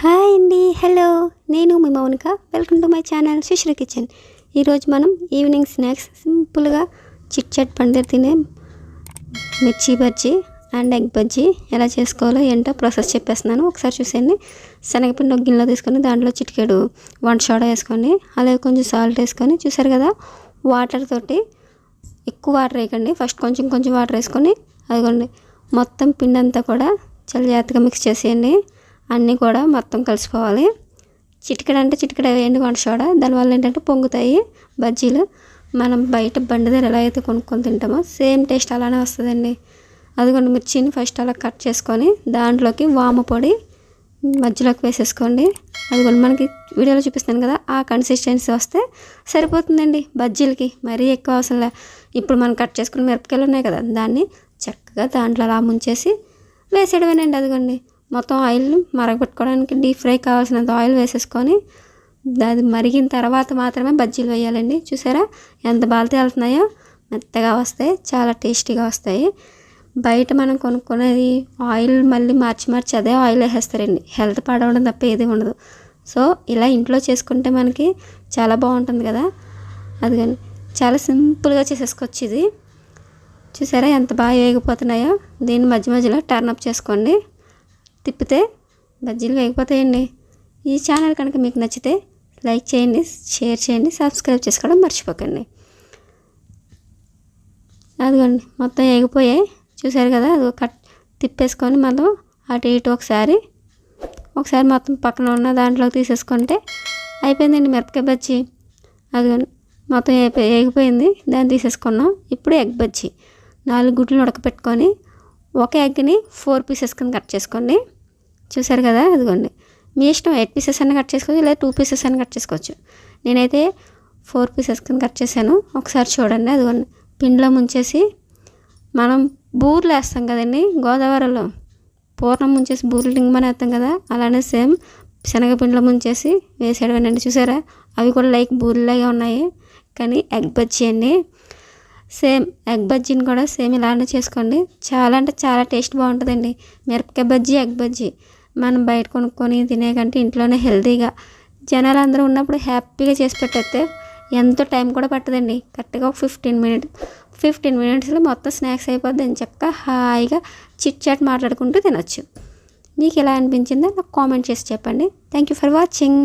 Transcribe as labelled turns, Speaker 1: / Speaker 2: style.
Speaker 1: Hi అండి, hello. నేను మీ Mounika. Welcome to my channel Sushri kitchen. ఈరోజు మనం ఈవినింగ్ స్నాక్స్ సింపుల్గా చిట్ చాట్ పండుగ తినే మిర్చి బజ్జీ అండ్ ఎగ్ బజ్జీ ఎలా చేసుకోవాలో ఏంటో ప్రాసెస్ చెప్పేస్తున్నాను, ఒకసారి చూసేయండి. శనగపిండి ఒక గిన్నెలో తీసుకొని దాంట్లో చిటికెడు వంట సోడా వేసుకొని అలాగే కొంచెం సాల్ట్ వేసుకొని, చూసారు కదా, వాటర్ తోటి ఎక్కువ వాటర్ వేయకండి, ఫస్ట్ కొంచెం కొంచెం వాటర్ వేసుకొని అదిగోండి మొత్తం పిండి అంతా కూడా చాలా జాగ్రత్తగా మిక్స్ చేసేయండి. అన్నీ కూడా మొత్తం కలిసిపోవాలి. చిటికెడ అంటే చిటికెడ వేయండి వంట సోడా, దానివల్ల ఏంటంటే పొంగుతాయి బజ్జీలు. మనం బయట బండి దగ్గర ఎలా అయితే కొనుక్కొని తింటామో సేమ్ టేస్ట్ అలానే వస్తుందండి. అదిగోండి మిర్చిని ఫస్ట్ అలా కట్ చేసుకొని దాంట్లోకి వాము పొడి మధ్యలోకి వేసేసుకోండి. అదిగోండి మనకి వీడియోలో చూపిస్తాను కదా, ఆ కన్సిస్టెన్సీ వస్తే సరిపోతుందండి బజ్జీలకి, మరీ ఎక్కువ అవసరం లే. ఇప్పుడు మనం కట్ చేసుకున్న మిరపకాయలు ఉన్నాయి కదా, దాన్ని చక్కగా దాంట్లో అలా ముంచేసి వేసేయడమేనండి. అదిగోండి మొత్తం ఆయిల్ మరగపెట్టుకోవడానికి డీప్ ఫ్రై కావాల్సినంత ఆయిల్ వేసేసుకొని అది మరిగిన తర్వాత మాత్రమే బజ్జీలు వేయాలండి. చూసారా ఎంత బాగా తేలుతున్నాయో, మెత్తగా వస్తాయి, చాలా టేస్టీగా వస్తాయి. బయట మనం కొనుక్కునేది ఆయిల్ మళ్ళీ మార్చి అదే ఆయిల్ వేసేస్తారండి, హెల్త్ పాడవడం తప్ప ఏది ఉండదు. సో ఇలా ఇంట్లో చేసుకుంటే మనకి చాలా బాగుంటుంది కదా. అది కానీ చాలా సింపుల్గా చేసేసుకోవచ్చు ఇది. చూసారా ఎంత బాగా వేగిపోతున్నాయో. దీన్ని మధ్య మధ్యలో టర్న్ అప్ చేసుకోండి, తిప్పితే బజ్జీలు వేగిపోతాయండి. ఈ ఛానల్ కనుక మీకు నచ్చితే లైక్ చేయండి, షేర్ చేయండి, సబ్స్క్రైబ్ చేసుకోవడం మర్చిపోకండి. అదిగోండి మొత్తం వేగిపోయాయి, చూసారు కదా. అది కట్ తిప్పేసుకొని మనం అటు ఇటు ఒకసారి మొత్తం పక్కన ఉన్న దాంట్లోకి తీసేసుకుంటే అయిపోయిందండి మిరపకాయ బజ్జీ. అదిగోండి మొత్తం వేగిపోయింది, దాన్ని తీసేసుకున్నాం. ఇప్పుడు ఎగ్ బజ్జీ 4 గుడ్లు ఉడకపెట్టుకొని ఒక ఎగ్ని 4 పీసెస్ కింద కట్ చేసుకోండి. చూసారు కదా, అదిగోండి మీ ఇష్టం 8 పీసెస్ అన్న కట్ చేసుకోవచ్చు, లేదా 2 పీసెస్ అన్న కట్ చేసుకోవచ్చు. నేనైతే 4 పీసెస్ కింద కట్ చేశాను, ఒకసారి చూడండి. అదిగోండి పిండిలో ముంచేసి మనం బూరెలు వేస్తాం కదండి, గోదావరిలో పూర్ణం ముంచేసి బూరెలు టింగమని వేస్తాం కదా, అలానే సేమ్ శనగపిండిలో ముంచేసి వేసేయడమేనండి. చూసారా అవి కూడా లైక్ బూరెలాగే ఉన్నాయి, కానీ ఎగ్ బజ్జీ అండి. సేమ్ ఎగ్ బజ్జీని కూడా సేమ్ ఇలానే చేసుకోండి, చాలా అంటే చాలా టేస్ట్ బాగుంటుందండి. మిరపకాయ బజ్జీ, ఎగ్ బజ్జీ మనం బయట కొనుక్కొని తినే కంటే ఇంట్లోనే హెల్తీగా జనాలు అందరూ ఉన్నప్పుడు హ్యాపీగా చేసి పెట్టేస్తే ఎంతో టైం కూడా పట్టదండి. కరెక్ట్గా ఒక 15 మినిట్స్లో మొత్తం స్నాక్స్ అయిపోద్ది. చక్కగా హాయిగా చిట్ చాట్ మాట్లాడుకుంటూ తినొచ్చు. మీకు ఎలా అనిపించిందో నాకు కామెంట్ చేసి చెప్పండి. Thank you for watching.